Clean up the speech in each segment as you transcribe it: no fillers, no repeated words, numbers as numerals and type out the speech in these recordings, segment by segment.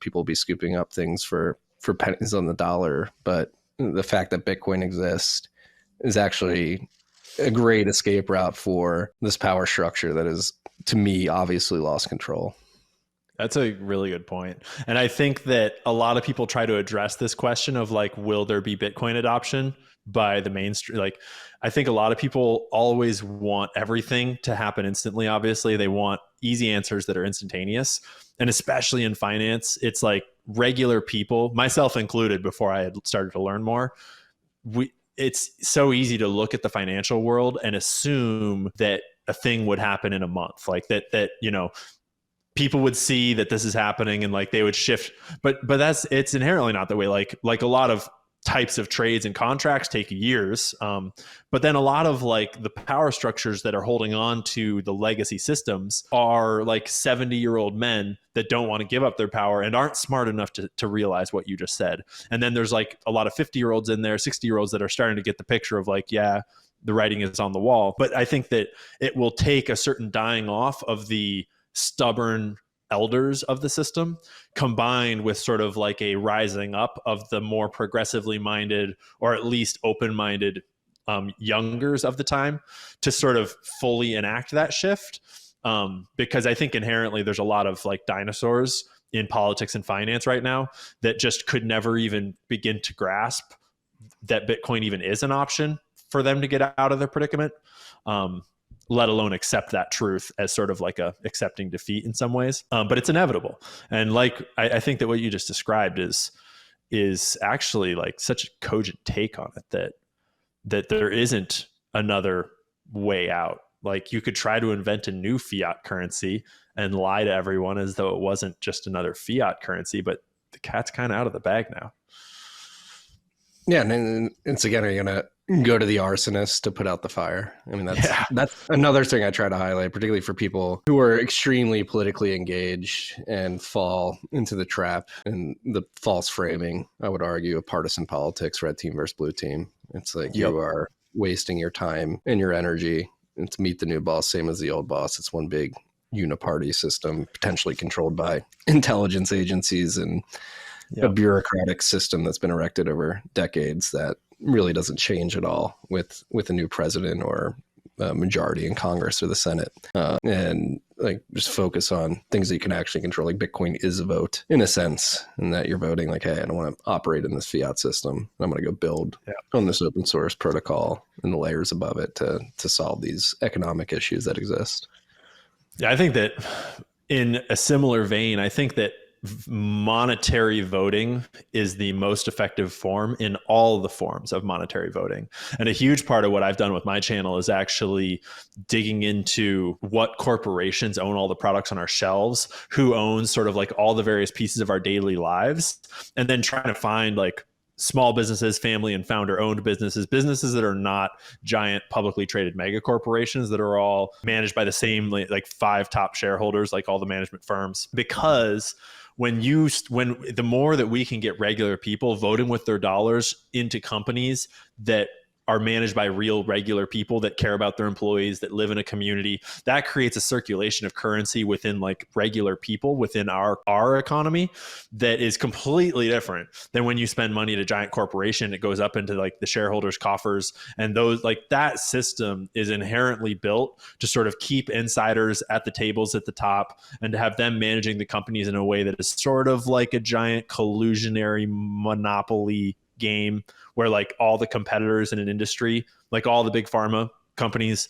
people will be scooping up things for pennies on the dollar. But the fact that Bitcoin exists is actually a great escape route for this power structure that is, to me, obviously lost control. That's a really good point. And I think that a lot of people try to address this question of like, will there be Bitcoin adoption by the mainstream? Like, I think a lot of people always want everything to happen instantly. Obviously, they want easy answers that are instantaneous. And especially in finance, it's like regular people, myself included, before I had started to learn more, it's so easy to look at the financial world and assume that a thing would happen in a month, like that, you know, people would see that this is happening and like they would shift, but it's inherently not the way. Like a lot of types of trades and contracts take years, but then a lot of like the power structures that are holding on to the legacy systems are like 70-year-old men that don't want to give up their power and aren't smart enough to realize what you just said. And then there's like a lot of 50-year-olds in there, 60-year-olds that are starting to get the picture of like, yeah, the writing is on the wall. But I think that it will take a certain dying off of the stubborn elders of the system, combined with sort of like a rising up of the more progressively minded, or at least open-minded youngers of the time, to sort of fully enact that shift. Because I think inherently there's a lot of like dinosaurs in politics and finance right now that just could never even begin to grasp that Bitcoin even is an option for them to get out of their predicament. Let alone accept that truth as sort of like a accepting defeat in some ways. But it's inevitable. And like, I think that what you just described is actually like such a cogent take on it, that there isn't another way out. Like you could try to invent a new fiat currency and lie to everyone as though it wasn't just another fiat currency, but the cat's kind of out of the bag now. Yeah, and it's again, are you going to go to the arsonist to put out the fire? I mean, that's another thing I try to highlight, particularly for people who are extremely politically engaged and fall into the trap and the false framing, I would argue, of partisan politics, red team versus blue team. It's like you are wasting your time and your energy and to meet the new boss, same as the old boss. It's one big uniparty system, potentially controlled by intelligence agencies and a bureaucratic system that's been erected over decades that really doesn't change at all with a new president or a majority in Congress or the Senate. And like just focus on things that you can actually control. Like Bitcoin is a vote in a sense, and that you're voting like, hey, I don't want to operate in this fiat system. I'm going to go build on this open source protocol and the layers above it to solve these economic issues that exist. Yeah, I think that in a similar vein, I think that monetary voting is the most effective form in all the forms of monetary voting. And a huge part of what I've done with my channel is actually digging into what corporations own all the products on our shelves, who owns sort of like all the various pieces of our daily lives, and then trying to find like small businesses, family and founder owned businesses that are not giant publicly traded mega corporations that are all managed by the same like 5 top shareholders, like all the management firms. Because when the more that we can get regular people voting with their dollars into companies that are managed by real regular people that care about their employees, that live in a community, that creates a circulation of currency within like regular people within our economy that is completely different than when you spend money at a giant corporation. It goes up into like the shareholders' coffers, and those like that system is inherently built to sort of keep insiders at the tables at the top and to have them managing the companies in a way that is sort of like a giant collusionary monopoly game where like all the competitors in an industry, like all the big pharma companies,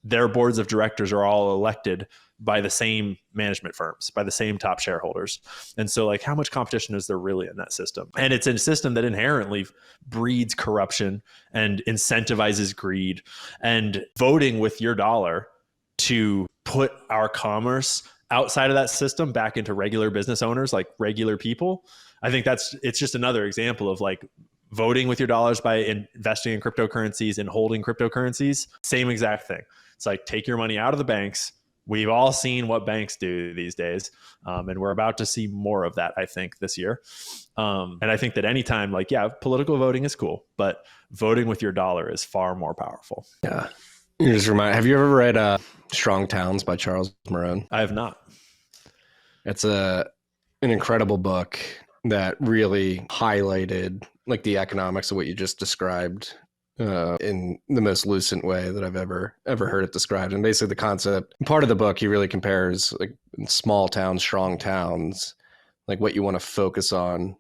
their boards of directors are all elected by the same management firms, by the same top shareholders. And so like how much competition is there really in that system? And it's a system that inherently breeds corruption and incentivizes greed. And voting with your dollar to put our commerce outside of that system back into regular business owners, like regular people, I think it's just another example of like voting with your dollars by investing in cryptocurrencies and holding cryptocurrencies. Same exact thing. It's like take your money out of the banks. We've all seen what banks do these days. And we're about to see more of that, I think, this year. And I think that anytime, like, yeah, political voting is cool, but voting with your dollar is far more powerful. Yeah. You just have you ever read Strong Towns by Charles Marone? I have not. It's a an incredible book that really highlighted like the economics of what you just described in the most lucid way that I've ever heard it described. And basically, the concept part of the book, he really compares like small towns, strong towns, like what you want to focus on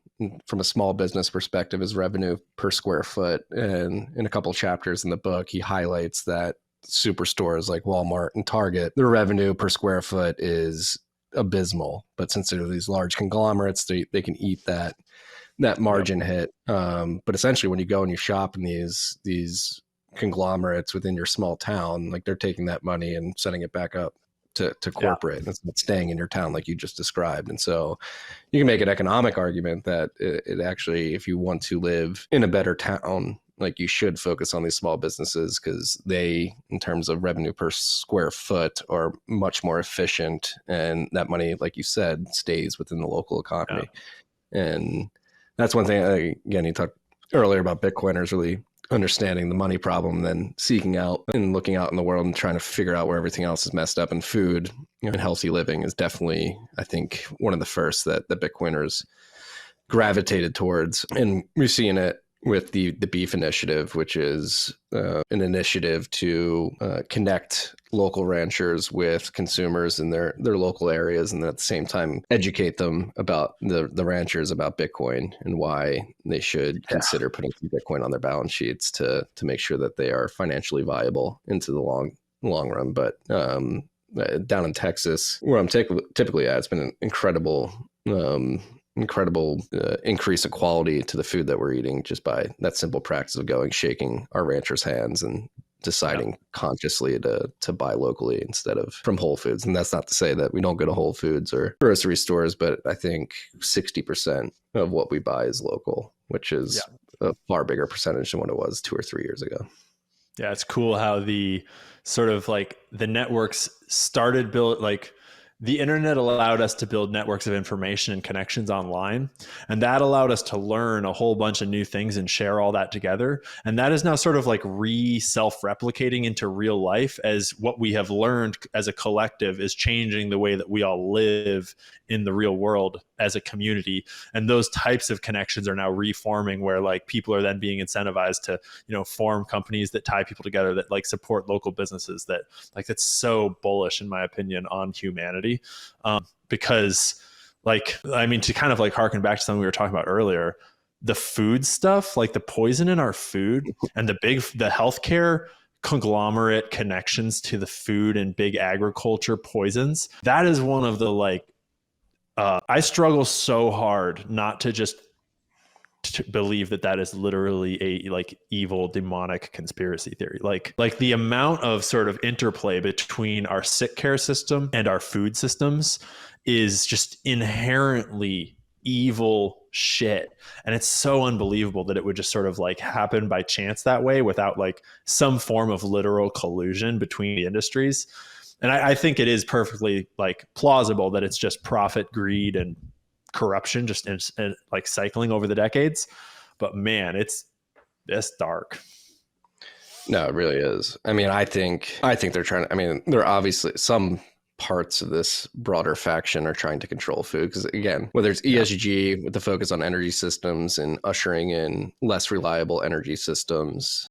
from a small business perspective is revenue per square foot. And in a couple of chapters in the book, he highlights that superstores like Walmart and Target, their revenue per square foot is abysmal. But since they're these large conglomerates, they can eat that margin hit. But essentially, when you go and you shop in these conglomerates within your small town, like they're taking that money and setting it back up to corporate, and it's not staying in your town like you just described. And so you can make an economic argument that it actually, if you want to live in a better town, like you should focus on these small businesses because they, in terms of revenue per square foot, are much more efficient. And that money, like you said, stays within the local economy. Yeah. And that's one thing, again, you talked earlier about Bitcoiners really understanding the money problem, and then seeking out and looking out in the world and trying to figure out where everything else is messed up. And food and healthy living is definitely, I think, one of the first that the Bitcoiners gravitated towards. And we're seeing it with the Beef Initiative, which is an initiative to connect local ranchers with consumers in their local areas, and at the same time educate them about the ranchers about Bitcoin and why they should consider putting some Bitcoin on their balance sheets to make sure that they are financially viable into the long run. But down in Texas, where I'm typically at, it's been an incredible increase of quality to the food that we're eating just by that simple practice of shaking our ranchers' hands and deciding consciously to buy locally instead of from Whole Foods. And that's not to say that we don't go to Whole Foods or grocery stores, but I think 60% of what we buy is local, which is a far bigger percentage than what it was 2 or 3 years ago. Yeah, it's cool how the sort of like the networks started built, like the internet allowed us to build networks of information and connections online. And that allowed us to learn a whole bunch of new things and share all that together. And that is now sort of like self-replicating into real life, as what we have learned as a collective is changing the way that we all live in the real world as a community. And those types of connections are now reforming, where like people are then being incentivized to, form companies that tie people together, that like support local businesses. That like, that's so bullish, in my opinion, on humanity. Because like, I mean, to kind of like harken back to something we were talking about earlier, the food stuff, like the poison in our food and the healthcare conglomerate connections to the food and big agriculture poisons, that is one of the like, I struggle so hard not to just to believe that is literally a like evil demonic conspiracy theory. Like the amount of sort of interplay between our sick care system and our food systems is just inherently evil shit. And it's so unbelievable that it would just sort of like happen by chance that way without like some form of literal collusion between the industries. And I think it is perfectly like plausible that it's just profit, greed, and corruption just in like cycling over the decades. But man, it's dark. No, it really is. I mean, I think they're trying to, I mean, there are obviously some parts of this broader faction are trying to control food, because again, whether it's ESG with the focus on energy systems and ushering in less reliable energy systems,